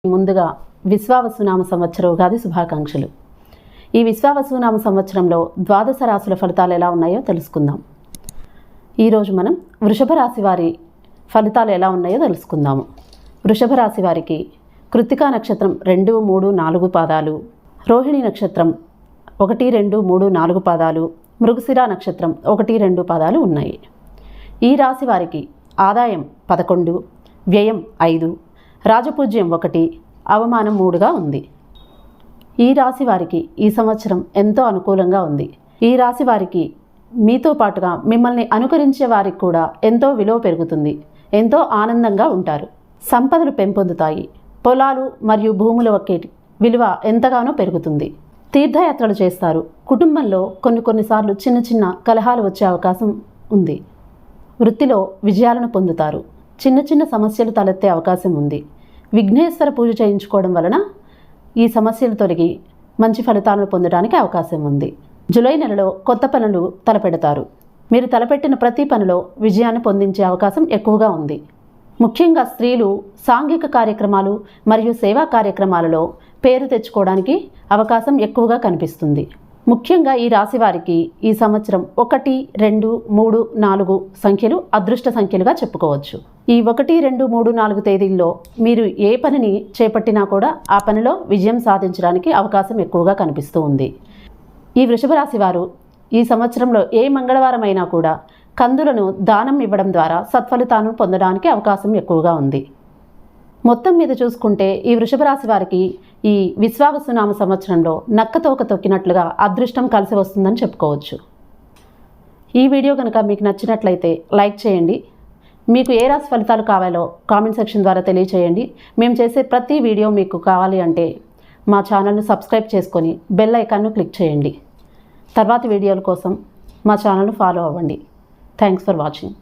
ముందుగా విశ్వావసునామ సంవత్సర ఉగాది శుభాకాంక్షలు. ఈ విశ్వావసునామ సంవత్సరంలో ద్వాదశ రాశుల ఫలితాలు ఎలా ఉన్నాయో తెలుసుకుందాం. ఈరోజు మనం వృషభ రాశి వారి ఫలితాలు ఎలా ఉన్నాయో తెలుసుకుందాము. వృషభ రాశి వారికి కృత్తికా నక్షత్రం 2, 3, 4 పాదాలు, రోహిణి నక్షత్రం 1, 2, 3, 4 పాదాలు, మృగశిర నక్షత్రం 1, 2 పాదాలు ఉన్నాయి. ఈ రాశి వారికి ఆదాయం 11, వ్యయం 5, రాజపూజ్యం 1, అవమానం 3గా ఉంది. ఈ రాశి వారికి ఈ సంవత్సరం ఎంతో అనుకూలంగా ఉంది. ఈ రాశి వారికి మీతో పాటుగా మిమ్మల్ని అనుకరించే వారికి కూడా ఎంతో విలువ పెరుగుతుంది. ఎంతో ఆనందంగా ఉంటారు. సంపదలు పెంపొందుతాయి. పొలాలు మరియు భూముల విలువ ఎంతగానో పెరుగుతుంది. తీర్థయాత్రలు చేస్తారు. కుటుంబంలో కొన్నిసార్లు చిన్న చిన్న కలహాలు వచ్చే అవకాశం ఉంది. వృత్తిలో విజయాలను పొందుతారు. చిన్న చిన్న సమస్యలు తలెత్తే అవకాశం ఉంది. విఘ్నేశ్వర పూజ చేయించుకోవడం వలన ఈ సమస్యలు తొలగి మంచి ఫలితాలను పొందడానికి అవకాశం ఉంది. జూలై నెలలో కొత్త పనులు తలపెడతారు. మీరు తలపెట్టిన ప్రతి పనిలో విజయాన్ని పొందించే అవకాశం ఎక్కువగా ఉంది. ముఖ్యంగా స్త్రీలు సాంఘిక కార్యక్రమాలు మరియు సేవా కార్యక్రమాలలో పేరు తెచ్చుకోవడానికి అవకాశం ఎక్కువగా కనిపిస్తుంది. ముఖ్యంగా ఈ రాశి వారికి ఈ సంవత్సరం 1, 2, 3, 4 సంఖ్యలు అదృష్ట సంఖ్యలుగా చెప్పుకోవచ్చు. ఈ 1, 2, 3, 4 తేదీల్లో మీరు ఏ పనిని చేపట్టినా కూడా ఆ పనిలో విజయం సాధించడానికి అవకాశం ఎక్కువగా కనిపిస్తూ ఉంది. ఈ వృషభ రాశి వారు ఈ సంవత్సరంలో ఏ మంగళవారం అయినా కూడా కందులను దానం ఇవ్వడం ద్వారా సత్ఫలితాలను పొందడానికి అవకాశం ఎక్కువగా ఉంది. మొత్తం మీద చూసుకుంటే ఈ వృషభ రాశి వారికి ఈ విశ్వావసునామ సంవత్సరంలో నక్కతోక తొక్కినట్లుగా అదృష్టం కలిసి వస్తుందని చెప్పుకోవచ్చు. ఈ వీడియో కనుక మీకు నచ్చినట్లయితే లైక్ చేయండి. మీకు ఏ రాశి ఫలితాలు కావాలో కామెంట్ సెక్షన్ ద్వారా తెలియచేయండి. మేము చేసే ప్రతి వీడియో మీకు కావాలి అంటే మా ఛానల్ను సబ్స్క్రైబ్ చేసుకొని బెల్ ఐకాన్ను క్లిక్ చేయండి. తర్వాతి వీడియోల కోసం మా ఛానల్ను ఫాలో అవ్వండి. Thanks for watching.